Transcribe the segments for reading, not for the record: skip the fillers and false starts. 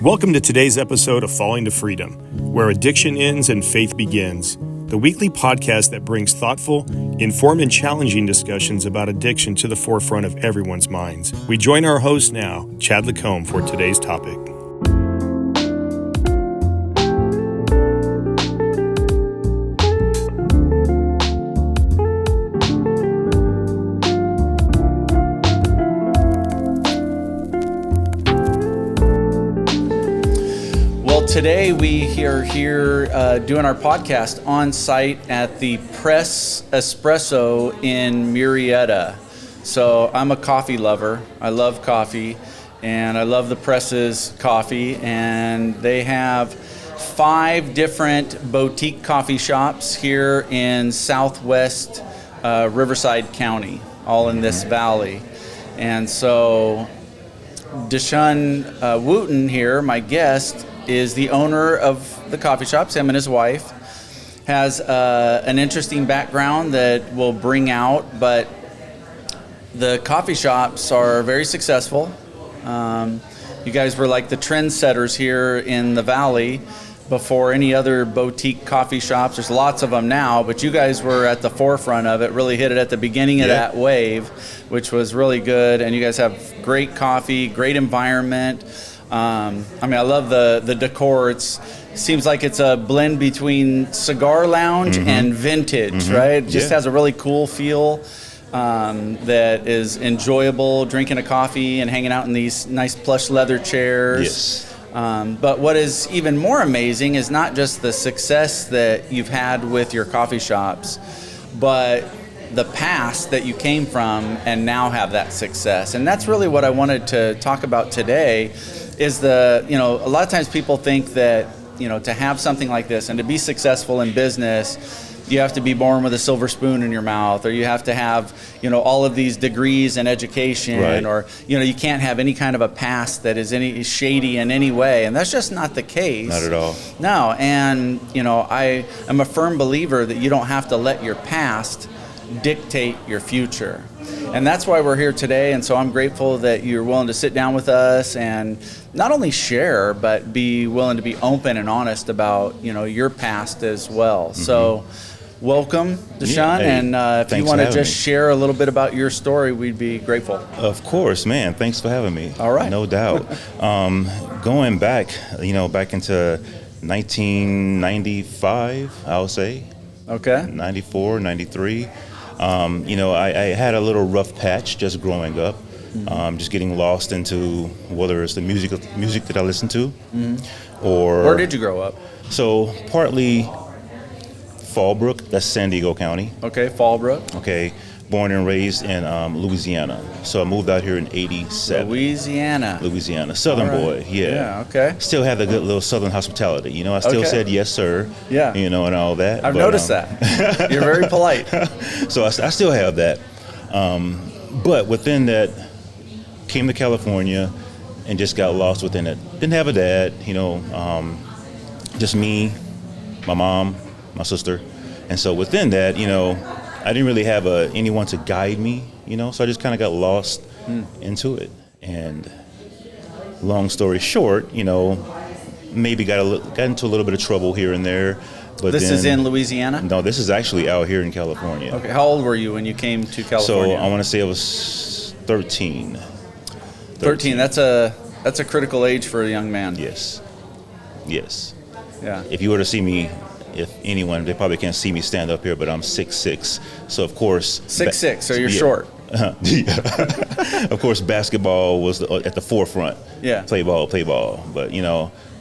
Welcome to today's episode of Falling to Freedom, where addiction ends and faith begins, the weekly podcast that brings thoughtful, informed, and challenging discussions about addiction to the forefront of everyone's minds. We join our host now, Chad Lacombe, for today's topic. Today we are here doing our podcast on site at the Press Espresso in Murrieta. So I'm a coffee lover. I love coffee, and I love the Press's coffee. And they have 5 different boutique coffee shops here in Southwest Riverside County, all in this valley. And so Deshaun Wooten here, my guest, is the owner of the coffee shops. Him and his wife has an interesting background that we'll bring out, but the coffee shops are very successful. You guys were like the trendsetters here in the valley before any other boutique coffee shops. There's lots of them now, but you guys were at the forefront of it, really hit it at the beginning of that wave, which was really good. And you guys have great coffee, great environment. I love the decor. It seems like it's a blend between cigar lounge and vintage, right? It just has a really cool feel that is enjoyable, drinking a coffee and hanging out in these nice plush leather chairs. Yes. But what is even more amazing is not just the success that you've had with your coffee shops, but the past that you came from and now have that success. And that's really what I wanted to talk about today is a lot of times people think that, to have something like this and to be successful in business, you have to be born with a silver spoon in your mouth, or you have to have, all of these degrees and education, right. Or, you can't have any kind of a past that is any shady in any way. And that's just not the case. Not at all. No. And, I am a firm believer that you don't have to let your past dictate your future. And that's why we're here today. And so I'm grateful that you're willing to sit down with us and not only share, but be willing to be open and honest about, your past as well. So welcome, Deshaun. And if you want to just share a little bit about your story, we'd be grateful. Of course, man. Thanks for having me. All right. No doubt. Going back, back into 1995, I'll say. Okay. 94, 93. I had a little rough patch just growing up, just getting lost into whether it's the music that I listen to, or... Where did you grow up? So, partly Fallbrook, that's San Diego County. Okay, Fallbrook. Okay, born and raised in Louisiana. So I moved out here in 87. Louisiana, Southern boy, Yeah, okay. Still had the good little Southern hospitality. I still said yes, sir. Yeah. And all that. I've noticed that. You're very polite. So I still have that. But within that, came to California and just got lost within it. Didn't have a dad, just me, my mom, my sister. And so within that, I didn't really have anyone to guide me, so I just kind of got lost into it. And long story short, maybe got into a little bit of trouble here and there. But this is in Louisiana? No, this is actually out here in California. Okay, how old were you when you came to California? So I want to say I was 13. 13, that's a critical age for a young man. Yes. Yeah. If you were to see me, if anyone, they probably can't see me stand up here, but I'm 6'6". So of course 6'6", so you're short. Of course, basketball was at the forefront. Yeah. Play ball. But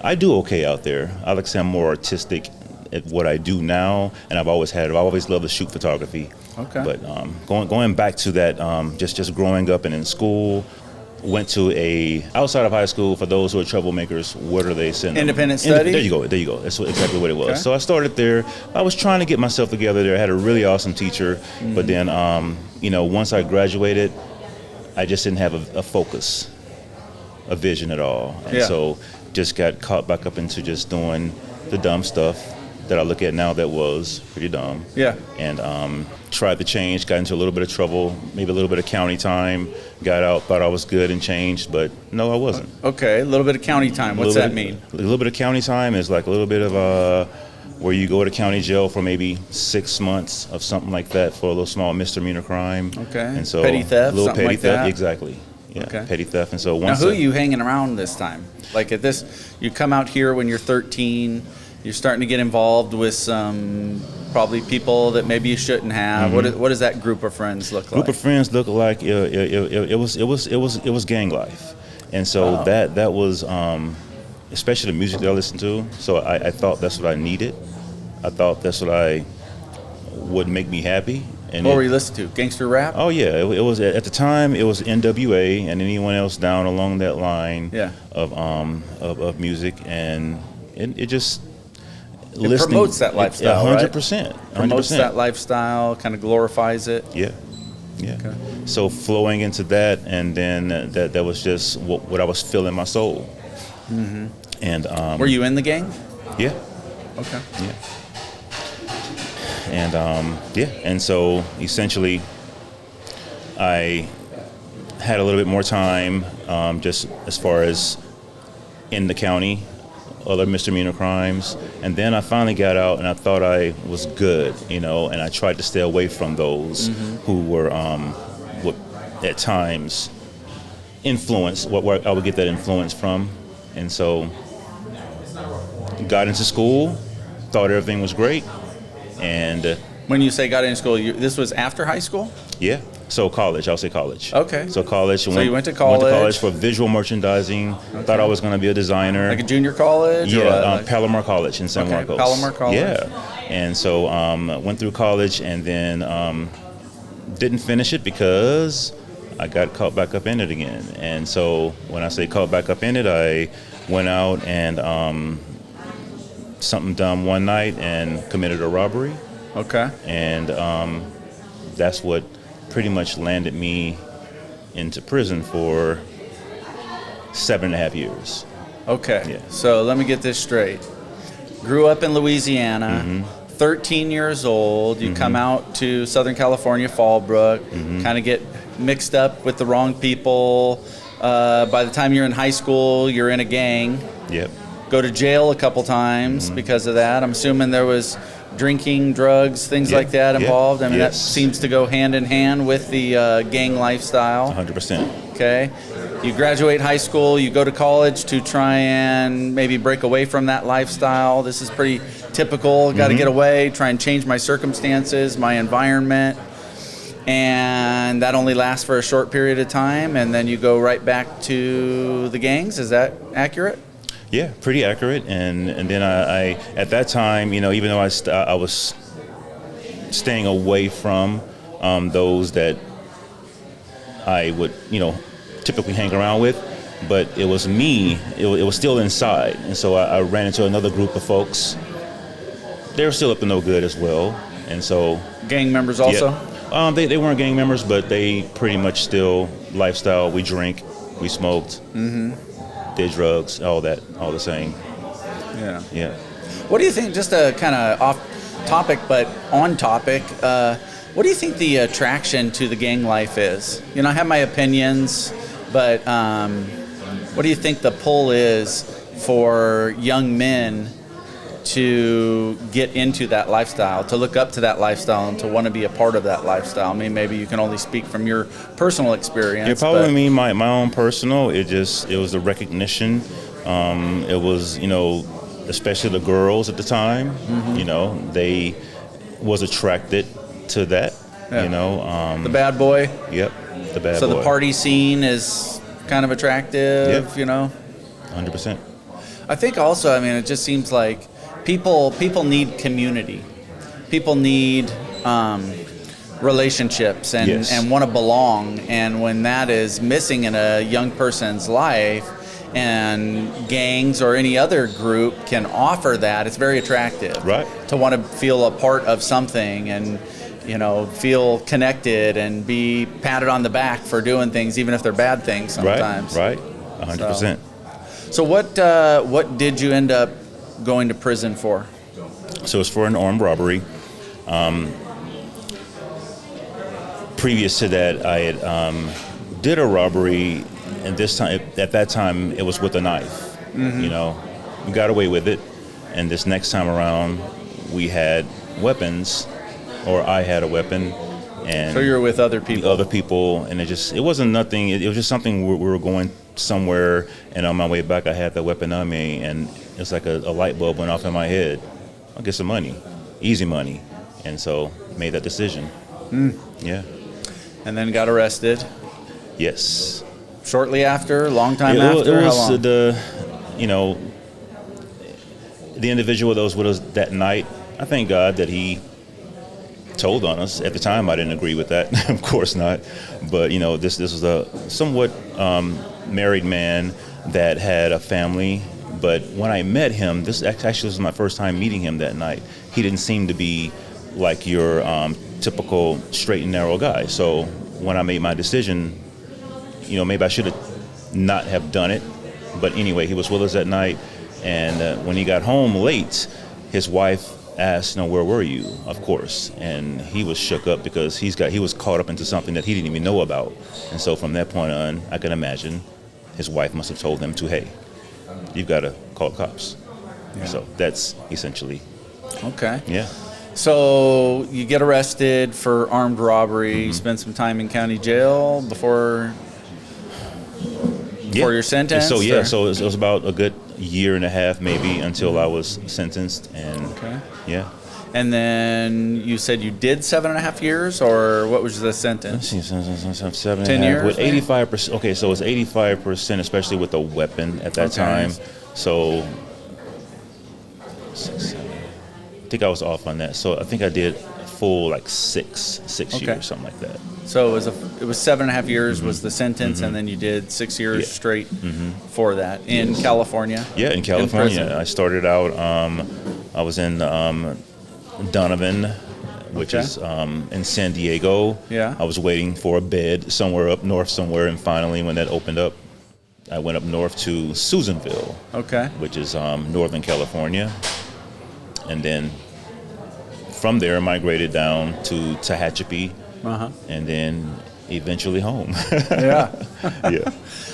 I do okay out there. I like to say I'm more artistic at what I do now, and I've always loved to shoot photography. Okay. But going back to that, just growing up and in school. Went to outside of high school, for those who are troublemakers, what are they saying? Independent study? There you go. That's exactly what it was. Okay. So I started there. I was trying to get myself together there. I had a really awesome teacher. But then, once I graduated, I just didn't have a focus, a vision at all. And so just got caught back up into just doing the dumb stuff. that I look at now that was pretty dumb. Yeah. And tried to change, got into a little bit of trouble, maybe a little bit of county time, got out, thought I was good and changed, but no, I wasn't. Okay, a little bit of county time. What's that mean? A little bit of county time is like a little bit of where you go to county jail for maybe 6 months of something like that for a little small misdemeanor crime. Okay. And so petty theft, a little something petty like theft, that? exactly. Yeah, Okay. petty theft. And so Now, once who are you hanging around this time? Like at this, you come out here when you're 13, you're starting to get involved with some probably people that maybe you shouldn't have. What does that group of friends look like? group of friends look like it was gang life, and so that was especially the music that I listened to. So I thought that's what I needed. I thought that's what would make me happy. And What were you listening to? Gangster rap? Oh yeah, it was at the time. It was NWA and anyone else down along that line Yeah. of music, and it just It promotes that lifestyle, right? 100%. Promotes that lifestyle, kind of glorifies it. Yeah, yeah. Okay. So flowing into that, and then that was just what I was feeling my soul. Mm-hmm. And Were you in the gang? yeah, Okay. yeah. And and so essentially, I had a little bit more time, just as far as in the county, other misdemeanor crimes, and then I finally got out, and I thought I was good, and I tried to stay away from those who were, what at times, influenced, where I would get that influence from, and so got into school, thought everything was great, and When you say got into school, this was after high school? yeah. So college, I'll say college. Okay. So college. So you went to Went to college. college for visual merchandising. Thought I was going to be a designer. Like a junior college? or Yeah, like- Palomar College in San Okay, Marcos. Palomar College. Yeah. And so went through college and then didn't finish it because I got caught back up in it again. And so when I say caught back up in it, I went out and something dumb one night and committed a robbery. Okay. And that's what pretty much landed me into prison for 7.5 years. Okay. Yeah. So let me get this straight. Grew up in Louisiana, Mm-hmm. 13 years old. You come out to Southern California, Fallbrook, Mm-hmm. kind of get mixed up with the wrong people. By the time you're in high school, you're in a gang. Yep. Go to jail a couple times Mm-hmm. because of that. I'm assuming there was drinking, drugs, things Yeah, like that yeah, involved. I mean, that yes. seems to go hand in hand with the gang lifestyle. 100%. Okay. You graduate high school, you go to college to try and maybe break away from that lifestyle. This is pretty typical. Got to get away, try and change my circumstances, my environment. And that only lasts for a short period of time. And then you go right back to the gangs. Is that accurate? Yeah, pretty accurate. And then I at that time, even though I was staying away from those that I would, typically hang around with, but it was me. It was still inside, and so I ran into another group of folks. They were still up to no good as well, and so Gang members also? yeah. They weren't gang members, but they pretty much still lifestyle. We drink, we smoked, did drugs, all that, all the same. Yeah. Yeah. What do you think, just a kind of off topic but on topic, what do you think the attraction to the gang life is? I have my opinions, but what do you think the pull is for young men to get into that lifestyle, to look up to that lifestyle, and to want to be a part of that lifestyle? I mean, maybe you can only speak from your personal experience. Yeah, probably but- me, my own personal. It was the recognition. It was, especially the girls at the time. They was attracted to that. Yeah. The bad boy. Yep, the bad So boy. the party scene is kind of attractive, Yep. 100%. I think also, it just seems like people need community. People need relationships and, Yes. and want to belong. And when that is missing in a young person's life, and gangs or any other group can offer that, it's very attractive. Right. To want to feel a part of something and feel connected and be patted on the back for doing things, even if they're bad things sometimes. Right. 100%. So what did you end up going to prison for? So it's for an armed robbery. Previous to that, I had did a robbery, and this time, at that time, it was with a knife. You know, we got away with it, and this next time around, we had weapons, or I had a weapon, and So you're with other people. other people, and it wasn't nothing. It was just something we were going somewhere, and on my way back, I had that weapon on me, and it's like a light bulb went off in my head. I'll get some money, easy money, and so made that decision. Yeah. And then got arrested Yes. shortly after, long time It after. How was long? the individual that was with us that night. I thank God that he told on us. At the time, I didn't agree with that. Of course not. But this was a somewhat married man that had a family. But when I met him, this actually was my first time meeting him that night. He didn't seem to be like your typical straight and narrow guy. So when I made my decision, maybe I should have not have done it. But anyway, he was with us that night, and when he got home late, his wife asked, "Where were you?" Of course, and he was shook up because he was caught up into something that he didn't even know about. And so from that point on, I can imagine his wife must have told them "Hey, you've got to call the cops." Yeah. So that's essentially, Okay. yeah. So you get arrested for armed robbery, you spend some time in county jail before your sentence? So yeah, or- so it was about a good year and a half maybe until I was sentenced, and Okay. yeah. And then you said you did 7.5 years, or what was the sentence? 7 10 years, with maybe? 85%. Okay, so it's 85%, especially with the weapon at that Okay. time. So 6, 7. I think I was off on that. So I think I did full like six Okay. years, something like that. So it was 7.5 years was the sentence, and then you did 6 years Yeah. straight for that in California. Yeah, in California. prison. I started out. I was in Donovan, which Okay. is in San Diego. Yeah. I was waiting for a bed somewhere up north somewhere, and finally, when that opened up, I went up north to Susanville, Okay. which is Northern California, and then from there migrated down to Tehachapi, Uh-huh. and then eventually home. Yeah. Yeah.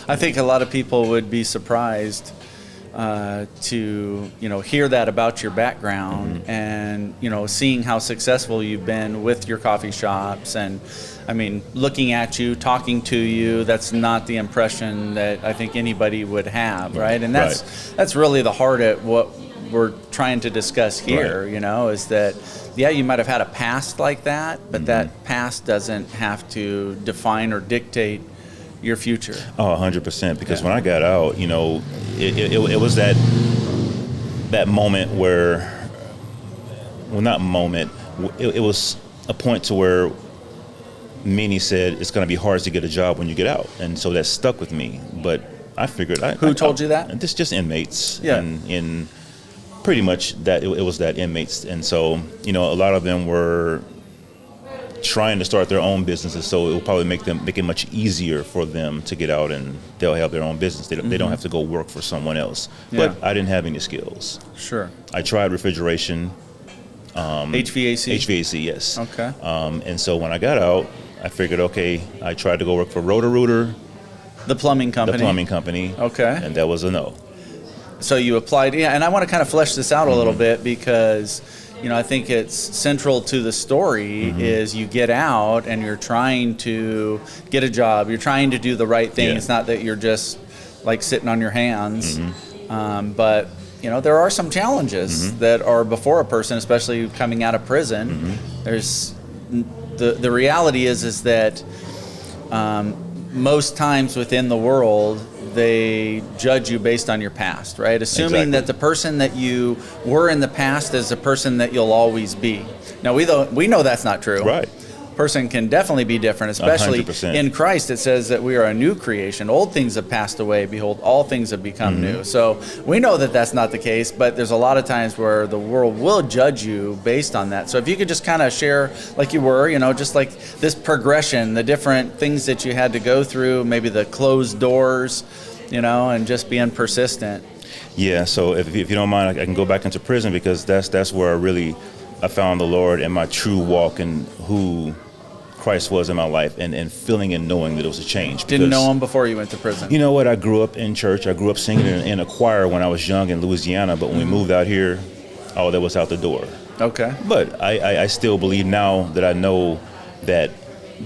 I think a lot of people would be surprised to hear that about your background, and seeing how successful you've been with your coffee shops. And I mean, looking at you, talking to you, that's not the impression that I think anybody would have, right? And that's really the heart of what we're trying to discuss here. Right. Is that you might have had a past like that, but that past doesn't have to define or dictate your future. Oh, 100%. Because Yeah. when I got out, it was that moment where, well, not moment. It was a point to where Minnie said it's going to be hard to get a job when you get out, and so that stuck with me. But I figured, Who told you that? This just inmates. Yeah. And in pretty much that it was that inmates, and so a lot of them were trying to start their own businesses, so it will probably make it much easier for them to get out, and they'll have their own business. They don't have to go work for someone else. Yeah. But I didn't have any skills. Sure. I tried refrigeration, HVAC? HVAC, yes. Okay. And so when I got out, I figured, okay, I tried to go work for Roto-Rooter, The plumbing company. the plumbing company. Okay. And that was a no. So you applied, and I want to kind of flesh this out a little bit, because I think it's central to the story is you get out and you're trying to get a job, you're trying to do the right thing. Yeah. It's not that you're just like sitting on your hands, but there are some challenges that are before a person, especially coming out of prison. There's the reality is that most times within the world, they judge you based on your past, right? Assuming Exactly. that the person that you were in the past is the person that you'll always be. Now, we know that's not true. Right. Person can definitely be different, especially 100%. in Christ. It says that we are a new creation. Old things have passed away. Behold, all things have become new. So we know that that's not the case, but there's a lot of times where the world will judge you based on that. So if you could just kind of share, like you were, just like this progression, the different things that you had to go through, maybe the closed doors, and just being persistent. Yeah, so if you don't mind, I can go back into prison because that's where I found the Lord and my true walk and who Christ was in my life, and feeling and knowing that it was a change. Didn't know him before you went to prison. You know what? I grew up in church. I grew up singing in a choir when I was young in Louisiana, but when we moved out here, all that was out the door. Okay. But I still believe now that I know that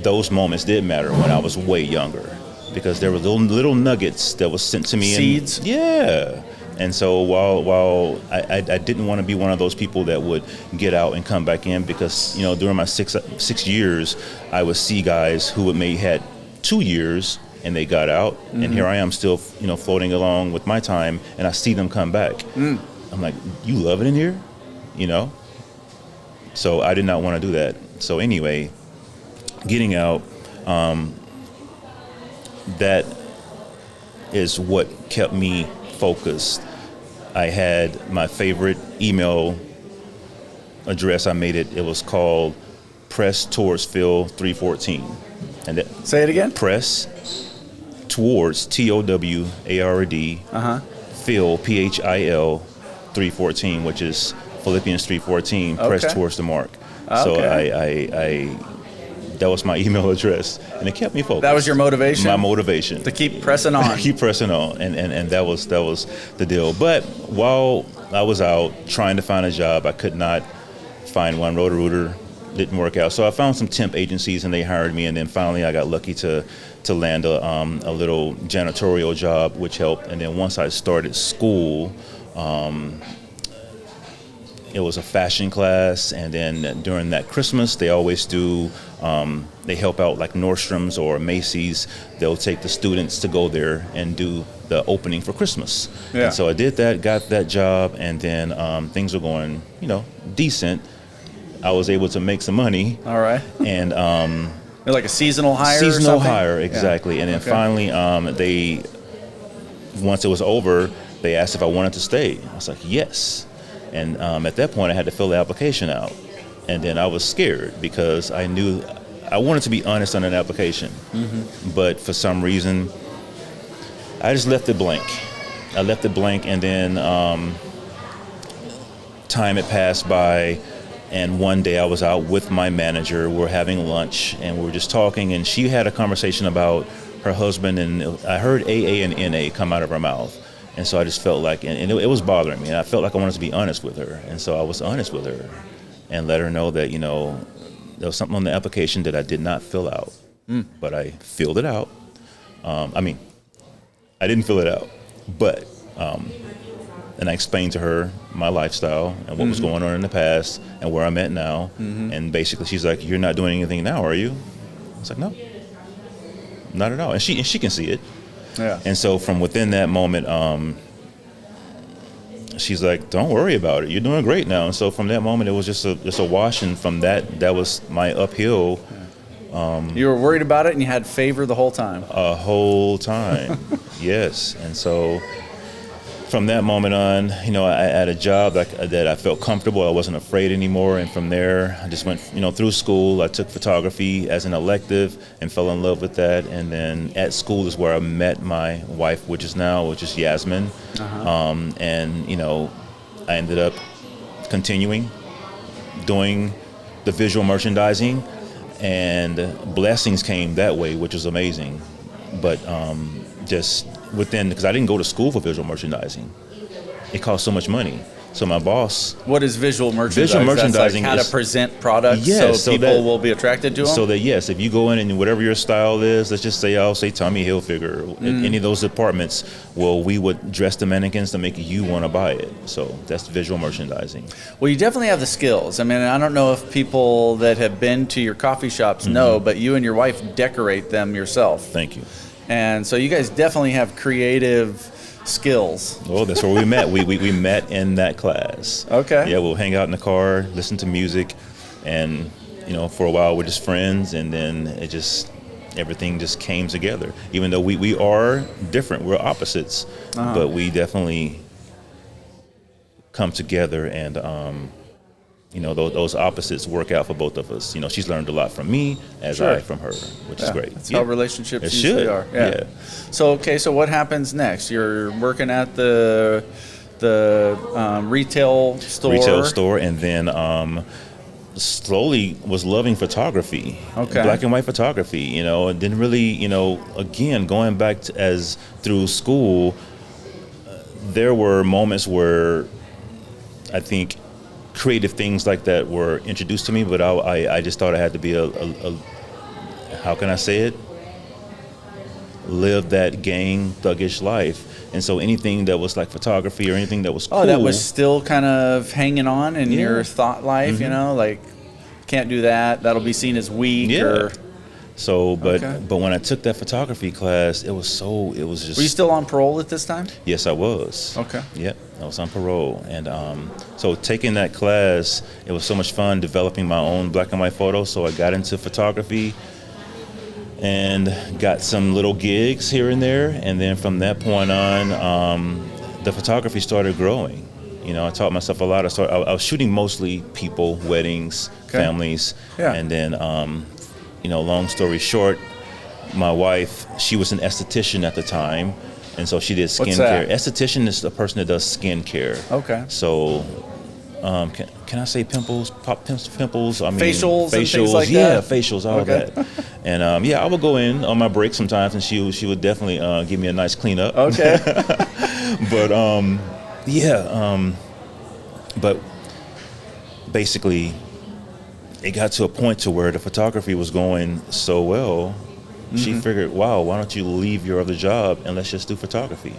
those moments did matter when I was way younger, because there were little nuggets that was sent to me. Seeds? Yeah. And so while I didn't want to be one of those people that would get out and come back in, because, during my six years, I would see guys who may had 2 years and they got out, and here I am still, floating along with my time, and I see them come back. I'm like, you love it in here? So I did not want to do that. So anyway, getting out, that is what kept me focused. I had my favorite email address. I made it. It was called Press Towards Phil 314. And that, say it again. Press Towards TOWARD Phil PHIL 314, which is Philippians 3:14. Okay. Press towards the mark. Okay. So I that was my email address, and it kept me focused. That was your motivation? My motivation. To keep pressing on. Keep pressing on, and that was the deal. But while I was out trying to find a job, I could not find one. Roto-Rooter didn't work out, so I found some temp agencies, and they hired me. And then finally, I got lucky to land a little janitorial job, which helped. And then once I started school, it was a fashion class, and then during that Christmas, they always do, they help out like Nordstrom's or Macy's. They'll take the students to go there and do the opening for Christmas. Yeah. And so I did that, got that job, and then things were going, decent. I was able to make some money. All right. And like a seasonal hire or seasonal something? hire, exactly. Yeah. And then Okay. finally, once it was over, they asked if I wanted to stay. I was like, yes. And at that point, I had to fill the application out. And then I was scared because I knew I wanted to be honest on an application. But for some reason, I just left it blank. I left it blank, and then time had passed by. And one day I was out with my manager. We're having lunch, and we were just talking. And she had a conversation about her husband, and I heard AA and NA come out of her mouth. And so I just felt like, and it was bothering me, and I felt like I wanted to be honest with her. And so I was honest with her and let her know that, there was something on the application that I did not fill out, but I filled it out. I didn't fill it out, but, and I explained to her my lifestyle and what was going on in the past and where I'm at now. And basically she's like, you're not doing anything now, are you? I was like, no, not at all. And she can see it. Yeah. And so from within that moment, she's like, don't worry about it. You're doing great now. And so from that moment, it was just a wash. And from that was my uphill. You were worried about it, and you had favor the whole time. A whole time. Yes. And so from that moment on, I had a job that I felt comfortable. I wasn't afraid anymore. And from there, I just went, through school. I took photography as an elective and fell in love with that. And then at school is where I met my wife, which is Yasmin. And, I ended up continuing doing the visual merchandising, and blessings came that way, which was amazing. But just within, because I didn't go to school for visual merchandising. It cost so much money. So my boss... What is visual merchandising? Visual merchandising That's like how to present products so people will be attracted to them? So that, yes, if you go in and whatever your style is, let's just say, I'll say Tommy Hilfiger, any of those departments, we would dress the mannequins to make you want to buy it. So that's visual merchandising. Well, you definitely have the skills. I mean, I don't know if people that have been to your coffee shops know, but you and your wife decorate them yourself. Thank you. And so you guys definitely have creative skills. Well, that's where we met. We met in that class. Okay. Yeah, we'll hang out in the car, listen to music, and for a while we're just friends, and then everything just came together. Even though we are different, we're opposites, but we definitely come together, and those opposites work out for both of us. She's learned a lot from me, as I from her, which is great. That's how relationships It usually should. are. Yeah. So what happens next? You're working at the the retail store. And then slowly was loving photography, Okay. black and white photography, and didn't really, again, going back as through school, there were moments where I think creative things like that were introduced to me, but I just thought I had to be a how can I say it? Live that gang thuggish life. And so anything that was like photography or anything that was cool. Oh, that was still kind of hanging on in Yeah. your thought life, like can't do that. That'll be seen as weak. Yeah. Or So, but Okay. but when I took that photography class, it was just. were you still on parole at this time? Yes, I was. Okay. Yep, I was on parole, and so taking that class, it was so much fun developing my own black and white photos. So I got into photography, and got some little gigs here and there, and then from that point on, the photography started growing. I taught myself a lot. I was shooting mostly people, weddings, Okay. families, Yeah. and then long story short, my wife, she was an esthetician at the time, and so she did What's skincare. that? Esthetician is the person that does skincare. Okay. So, can I say pimples, pimples? I mean, Facials and things like yeah, that? facials, all Okay. that. And I would go in on my break sometimes, and she would definitely give me a nice cleanup. Okay. But but basically, it got to a point to where the photography was going so well. She figured, wow, why don't you leave your other job and let's just do photography?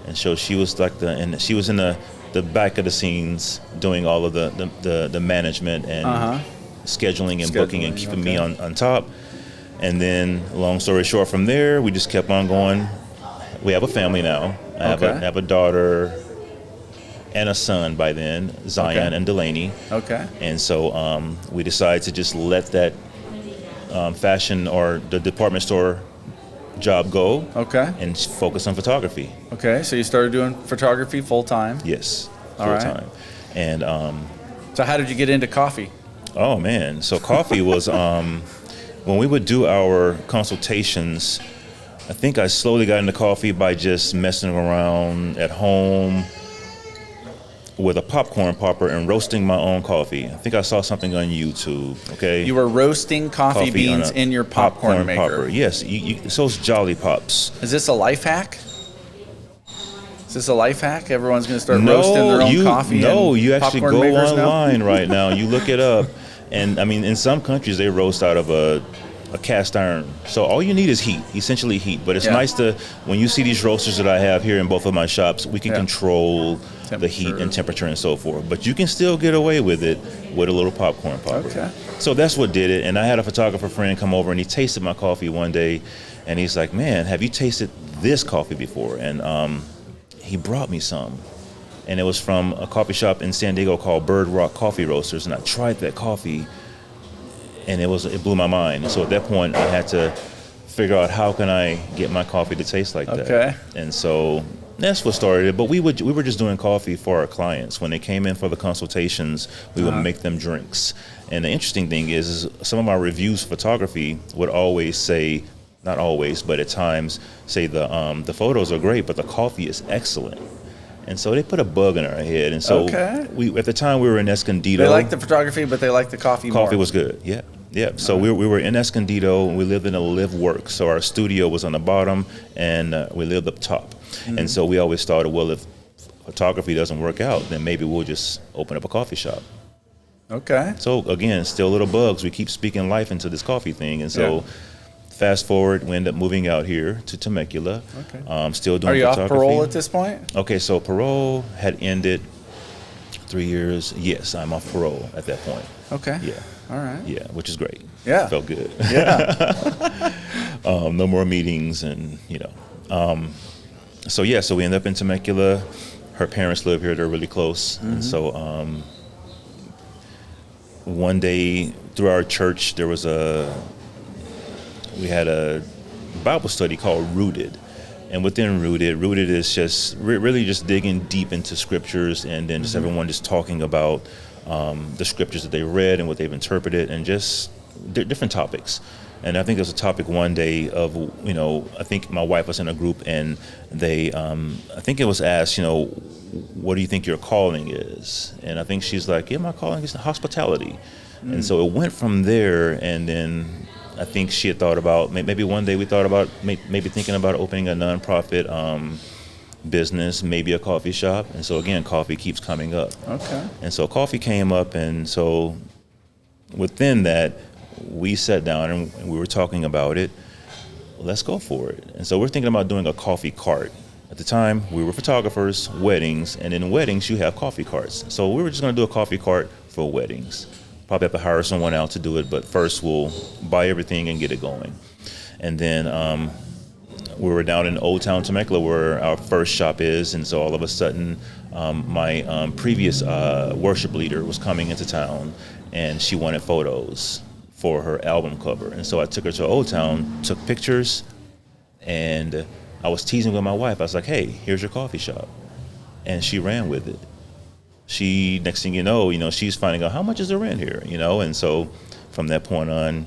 And so she was like she was in the back of the scenes doing all of the management and scheduling and booking and keeping me okay. on top. And then, long story short, from there, we just kept on going. We have a family now. I have a daughter and a son by then, Zion Okay. and Delaney. Okay. And so we decided to just let that fashion or the department store job go Okay. and focus on photography. Okay. So you started doing photography full time. Yes, All full right. time. And So how did you get into coffee? oh man, so coffee was when we would do our consultations. I think I slowly got into coffee by just messing around at home with a popcorn popper and roasting my own coffee. I think I saw something on YouTube. Okay, You were roasting coffee on beans a in your popcorn maker. popper. Yes, so it's Jolly Pops. Is this a life hack? Is this a life hack? Everyone's going to start roasting their own coffee. No, in you actually popcorn go makers now? online right now. You look it up, and I mean, in some countries they roast out of a cast iron. So all you need is heat, essentially heat. But it's Yeah. nice to, when you see these roasters that I have here in both of my shops, we can Yeah. control the heat Temperature. and temperature and so forth. But you can still get away with it with a little popcorn popper. Okay. So that's what did it. And I had a photographer friend come over and he tasted my coffee one day, and he's like, "Man, have you tasted this coffee before?" And he brought me some. And it was from a coffee shop in San Diego called Bird Rock Coffee Roasters. And I tried that coffee, and it blew my mind. And so at that point, I had to figure out how can I get my coffee to taste like that. Okay. And so that's what started it. But we were just doing coffee for our clients. When they came in for the consultations, we would make them drinks. And the interesting thing is some of our reviews photography would always say, not always, but at times say the photos are great, but the coffee is excellent. And so they put a bug in our head. And so Okay. at the time we were in Escondido. They like the photography, but they like the coffee more. Coffee was good, yeah. Yeah, so we were in Escondido, and we lived in a live work. So our studio was on the bottom, and we lived up top. And so we always thought, well, if photography doesn't work out, then maybe we'll just open up a coffee shop. Okay. So again, still little bugs. We keep speaking life into this coffee thing. And so fast forward, we end up moving out here to Temecula. Okay. Still doing Are you off photography. parole at this point? Okay, so parole had ended 3 years. Yes, I'm off parole at that point. Okay. Yeah. All right. Yeah, which is great. Yeah. Felt good. Yeah. No more meetings and, so we end up in Temecula. Her parents live here. They're really close. And so one day through our church, we had a Bible study called Rooted. And within Rooted is just really just digging deep into scriptures, and then just everyone just talking about the scriptures that they read and what they've interpreted, and just different topics. And I think there was a topic one day of, I think my wife was in a group and they, I think it was asked, what do you think your calling is? And I think she's like, yeah, my calling is hospitality. And so it went from there, and then I think she had thought about, maybe one day we thought about maybe thinking about opening a nonprofit business, maybe a coffee shop. And so again, coffee keeps coming up. Okay. And so coffee came up, and so within that, we sat down and we were talking about it. Let's go for it. And so we're thinking about doing a coffee cart. At the time, we were photographers, weddings, and in weddings, you have coffee carts. So we were just going to do a coffee cart for weddings. Probably have to hire someone out to do it, but first we'll buy everything and get it going. And then we were down in Old Town Temecula where our first shop is, and so all of a sudden my previous worship leader was coming into town, and she wanted photos for her album cover. And so I took her to Old Town, took pictures, and I was teasing with my wife. I was like, hey, here's your coffee shop. And she ran with it. She, next thing you know, she's finding out how much is the rent here, and so from that point on,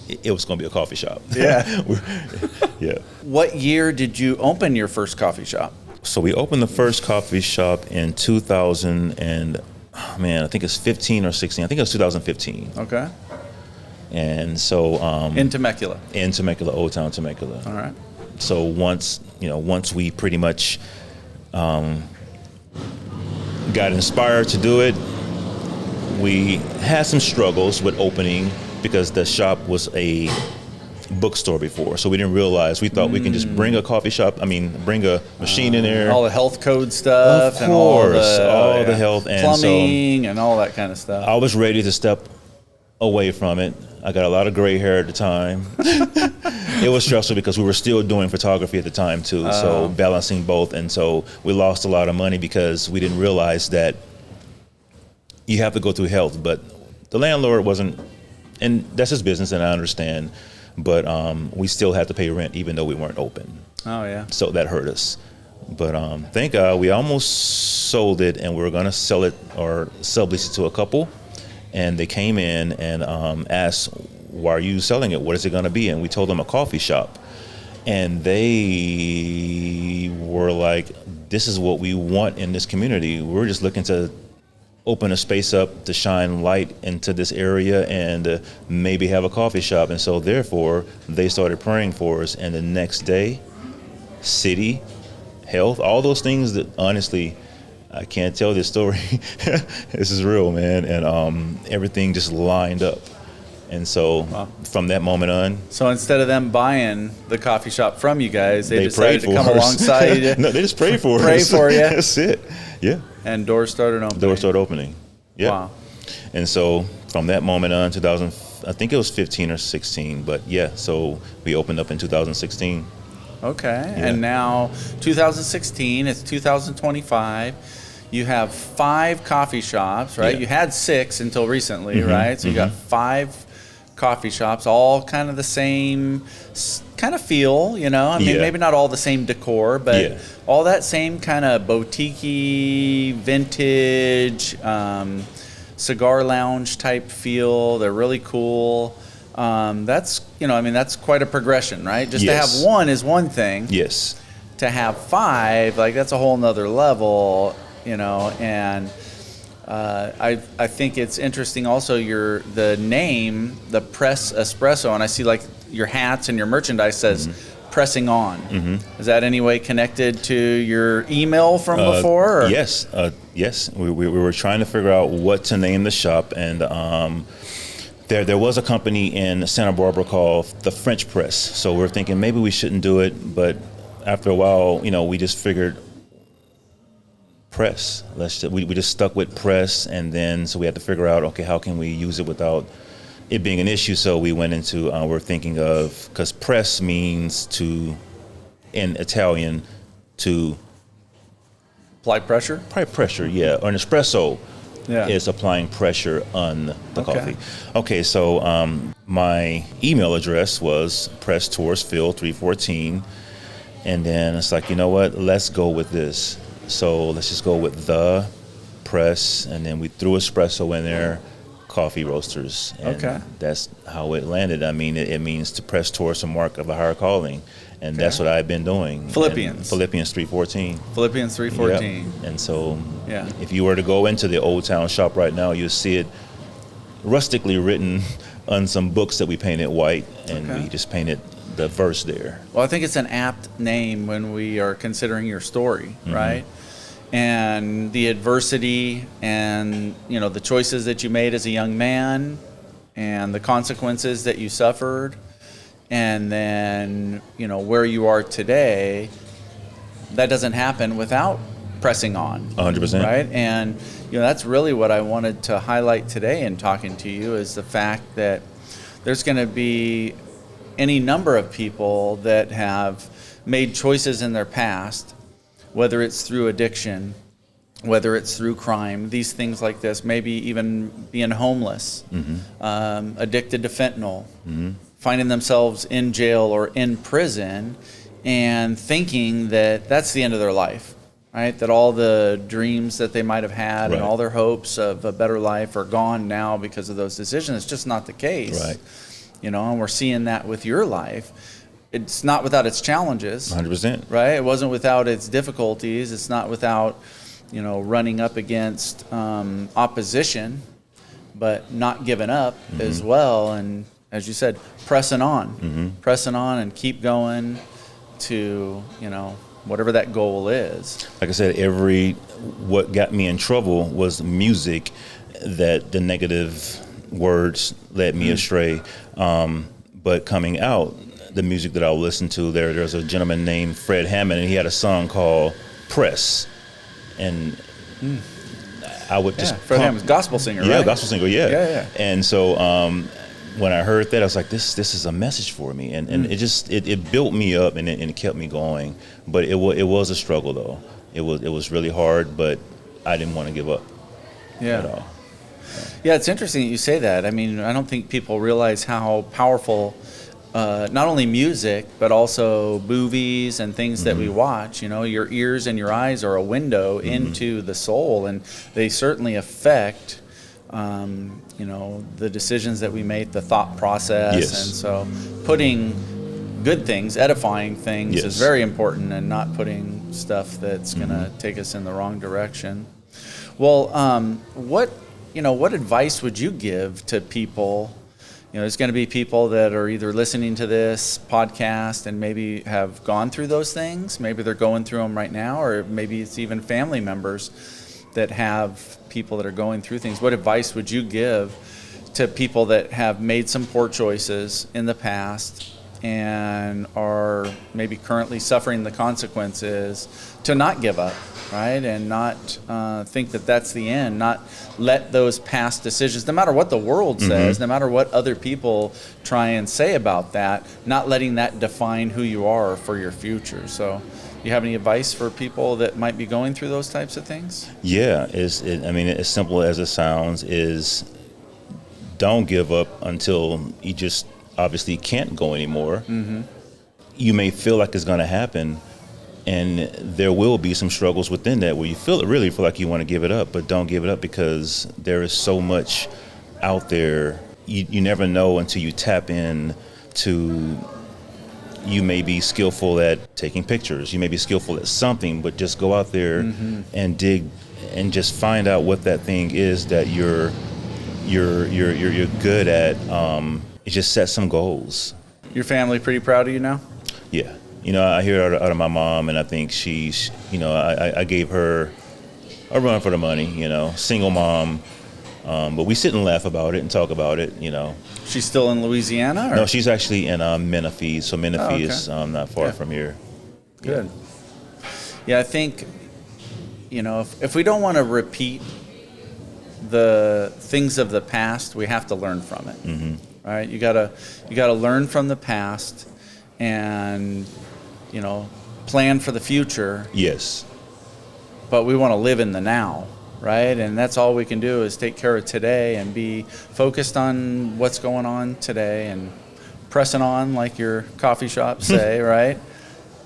it was going to be a coffee shop. Yeah. Yeah. What year did you open your first coffee shop? So we opened the first coffee shop in 2000 and, I think it's 15 or 16. I think it was 2015. Okay. And so In Temecula. In Temecula, Old Town Temecula. All right. So once we pretty much got inspired to do it, we had some struggles with opening because the shop was a bookstore before. So we didn't realize, we thought we can just bring a coffee shop, bring a machine in there. All the health code stuff. Of course, and all the health and plumbing and all that kind of stuff. I was ready to step away from it. I got a lot of gray hair at the time. It was stressful because we were still doing photography at the time too, so balancing both. And so we lost a lot of money because we didn't realize that you have to go through health. But the landlord wasn't, and that's his business, and I understand, but we still had to pay rent even though we weren't open. Oh, yeah. So that hurt us. But thank God we almost sold it, and we were going to sell it or sublease it to a couple. And they came in and asked, why are you selling it? What is it going to be? And we told them a coffee shop. And they were like, this is what we want in this community. We're just looking to open a space up to shine light into this area and maybe have a coffee shop. And so therefore, they started praying for us. And the next day, city, health, all those things that honestly, I can't tell this story. This is real, man. And everything just lined up. And so from that moment on. So instead of them buying the coffee shop from you guys, they decided to come us. alongside. No, they just prayed for us. Pray for you. That's it. Yeah. And doors started opening. Doors started opening. Yeah. Wow. And so from that moment on, I think it was 15 or 16. But yeah, so we opened up in 2016. Okay. Yeah. And now 2016, it's 2025. You have 5 coffee shops, right? Yeah. You had 6 until recently, right? So you got 5 coffee shops, all kind of the same kind of feel, I mean, Yeah. maybe not all the same decor, but Yeah. all that same kind of boutique-y, vintage, cigar lounge type feel. They're really cool. That's, that's quite a progression, right? Just Yes. to have one is one thing. Yes. To have 5, like that's a whole nother level, and I think it's interesting also the name, the Press Espresso, and I see like your hats and your merchandise says pressing on. Is that any way connected to your email from before? Or? Yes. Yes. We were trying to figure out what to name the shop, and there was a company in Santa Barbara called the French Press. So we're thinking maybe we shouldn't do it, but after a while, we just figured press. We just stuck with press, and then so we had to figure out, okay, how can we use it without it being an issue? So we went into we're thinking of, because press means to, in Italian, to Apply pressure? apply pressure, yeah. Or an espresso Yeah. is applying pressure on the Okay. coffee. Okay, so my email address was presstoursphil314, and then it's like, you know what? Let's go with this. So let's just go with the press, and then we threw espresso in there, coffee roasters. And Okay. that's how it landed. I mean, it means to press towards the mark of a higher calling. And that's what I've been doing. Philippians. And Philippians 3:14. Philippians 3:14. Yep. And so Yeah. if you were to go into the Old Town shop right now, you'll see it rustically written on some books that we painted white, and Okay. we just painted the verse there. Well, I think it's an apt name when we are considering your story, right? And the adversity and, the choices that you made as a young man and the consequences that you suffered, and then, where you are today, that doesn't happen without pressing on. 100%. Right? And, that's really what I wanted to highlight today in talking to you, is the fact that there's going to be any number of people that have made choices in their past, whether it's through addiction, whether it's through crime, these things like this, maybe even being homeless, addicted to fentanyl, finding themselves in jail or in prison, and thinking that that's the end of their life, right? That all the dreams that they might have had Right. and all their hopes of a better life are gone now because of those decisions. It's just not the case. Right. And we're seeing that with your life. It's not without its challenges. 100%. Right? It wasn't without its difficulties. It's not without, running up against opposition, but not giving up as well. And as you said, pressing on and keep going to, whatever that goal is. Like I said, what got me in trouble was music, that the negative words led me astray. But coming out, the music that I would listen to, there's a gentleman named Fred Hammond, and he had a song called Press. And I would just Fred Hammond's gospel singer, right? Yeah, gospel singer, yeah. Yeah. And so when I heard that, I was like, this is a message for me. And it built me up, and it kept me going. But it was a struggle, though. It was really hard, but I didn't want to give up at all. Yeah, it's interesting that you say that. I mean, I don't think people realize how powerful not only music, but also movies and things that we watch. Your ears and your eyes are a window into the soul, and they certainly affect, the decisions that we make, the thought process. Yes. And so putting good things, edifying things is very important, and not putting stuff that's going to take us in the wrong direction. Well, what advice would you give to people? There's going to be people that are either listening to this podcast and maybe have gone through those things. Maybe they're going through them right now, or maybe it's even family members that have people that are going through things. What advice would you give to people that have made some poor choices in the past and are maybe currently suffering the consequences, to not give up, right? And not think that that's the end, not let those past decisions, no matter what the world says, no matter what other people try and say about that, not letting that define who you are for your future. So you have any advice for people that might be going through those types of things? Yeah, as simple as it sounds, is don't give up until you just obviously can't go anymore. You may feel like it's going to happen, and there will be some struggles within that where you really feel like you want to give it up, but don't give it up, because there is so much out there. You never know until you tap in to. You may be skillful at taking pictures. You may be skillful at something, but just go out there and dig and just find out what that thing is that you're good at. Just set some goals. Your family pretty proud of you now? Yeah. I hear it out of my mom, and I think she's, I gave her a run for the money, single mom. But we sit and laugh about it and talk about it, She's still in Louisiana? Or? No, she's actually in Menifee. So Menifee is not far Yeah. from here. Good. Yeah, I think, if we don't want to repeat the things of the past, we have to learn from it. Right? You gotta learn from the past, and plan for the future. Yes. But we want to live in the now, right? And that's all we can do, is take care of today and be focused on what's going on today and pressing on, like your coffee shop say, right?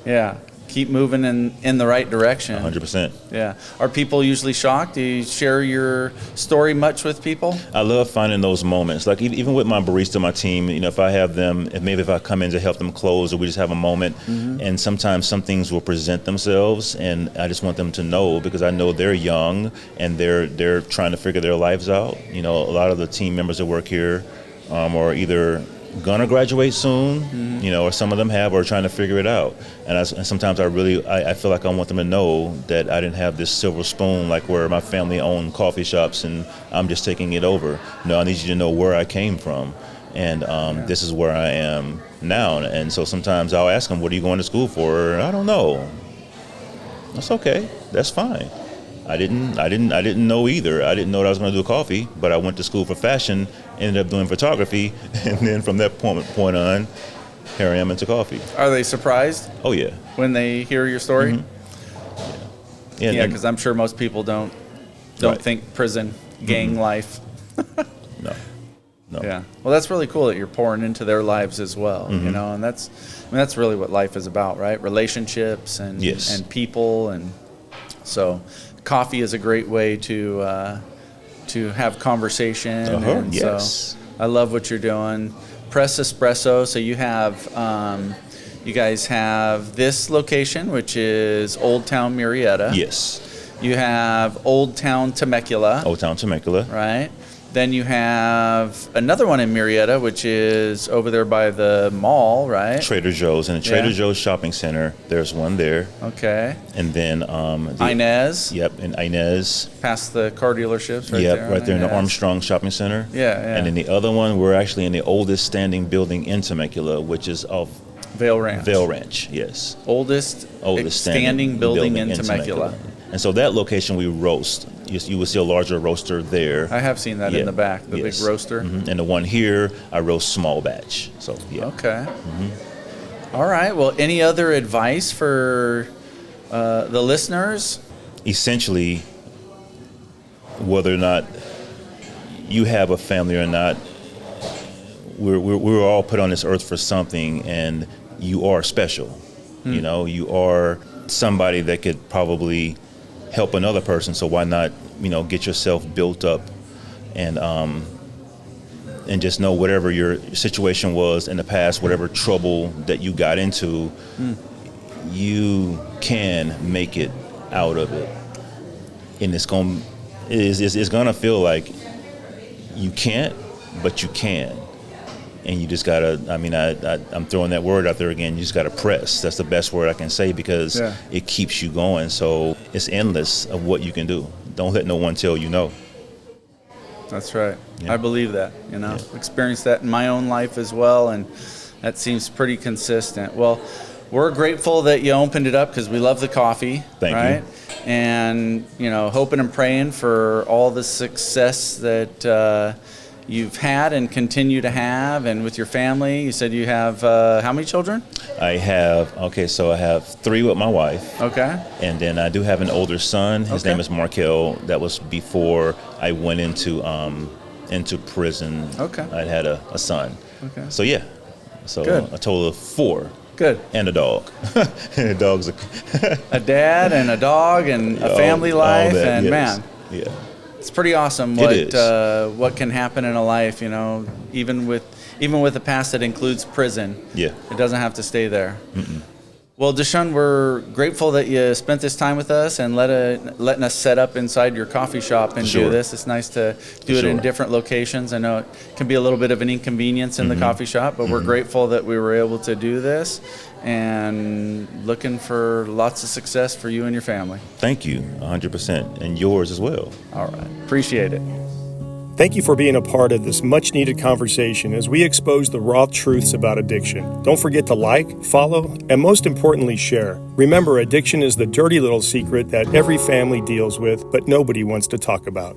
Yeah. keep moving in the right direction. 100%. Yeah. Are people usually shocked? Do you share your story much with people? I love finding those moments. Like even with my barista, my team, if I have them, if I come in to help them close, or we just have a moment, and sometimes some things will present themselves, and I just want them to know, because I know they're young and they're trying to figure their lives out. A lot of the team members that work here are either gonna graduate soon, or some of them have, or trying to figure it out. And sometimes I feel like I want them to know that I didn't have this silver spoon, like where my family owned coffee shops and I'm just taking it over. No, I need you to know where I came from, and this is where I am now. And so sometimes I'll ask them, "What are you going to school for?" "I don't know." That's okay. That's fine. I didn't know either. I didn't know that I was going to do coffee, but I went to school for fashion, ended up doing photography, and then from that point on, here I am into coffee. Are they surprised Oh yeah. when they hear your story? Yeah, Yeah, because I'm sure most people don't Right. think prison, gang life. no. Yeah. Well, that's really cool that you're pouring into their lives as well, and that's really what life is about, right? Relationships and Yes. and people, and so coffee is a great way to have conversation. And Yes. so I love what you're doing. Press Espresso. So you guys have this location, which is Old Town Murrieta. Yes. You have Old Town Temecula. Old Town Temecula. Right. Then you have another one in Murrieta, which is over there by the mall, right? Trader Joe's. In the Trader Yeah. Joe's shopping center, there's one there. Okay. And then Inez, Yep, in Inez. past the car dealerships right Yep, there. right there in the Inez. Armstrong Shopping Center. Yeah, yeah. And then the other one, we're actually in the oldest standing building in Temecula, which is of Vale Ranch. Vale Ranch, yes. Oldest standing building in Temecula. And so that location we roast. You will see a larger roaster there. I have seen that in the back, the Yes. big roaster. And the one here, I roast small batch. So, yeah. Okay. All right. Well, any other advice for the listeners? Essentially, whether or not you have a family or not, we're all put on this earth for something, and you are special. You are somebody that could probably help another person. So why not, get yourself built up, and just know whatever your situation was in the past, whatever trouble that you got into, you can make it out of it. And it's gonna feel like you can't, but you can. And you just gotta, I'm throwing that word out there again, you just gotta press. That's the best word I can say, because it keeps you going. So it's endless of what you can do. Don't let no one tell you no. That's right. Yeah. I believe that, experienced that in my own life as well, and that seems pretty consistent. Well, we're grateful that you opened it up, because we love the coffee. Thank right? you. And, hoping and praying for all the success that you've had and continue to have, and with your family. You said you have how many children? I have 3 with my wife. Okay. And then I do have an older son. His name is Markel. That was before I went into prison. Okay. I had a son. Okay. So yeah. So Good. a total of 4. Good. And a dog. And the dog's A dad and a dog and a family all life, that, and yes. man, Yeah. it's pretty awesome It what can happen in a life, even with a past that includes prison. Yeah. It doesn't have to stay there. Well, Deshun, we're grateful that you spent this time with us and letting us set up inside your coffee shop and do Sure. this. It's nice to do it in Sure. different locations. I know it can be a little bit of an inconvenience in the coffee shop, but we're grateful that we were able to do this, and looking for lots of success for you and your family. Thank you, 100%, and yours as well. All right. Appreciate it. Thank you for being a part of this much-needed conversation as we expose the raw truths about addiction. Don't forget to like, follow, and most importantly, share. Remember, addiction is the dirty little secret that every family deals with, but nobody wants to talk about.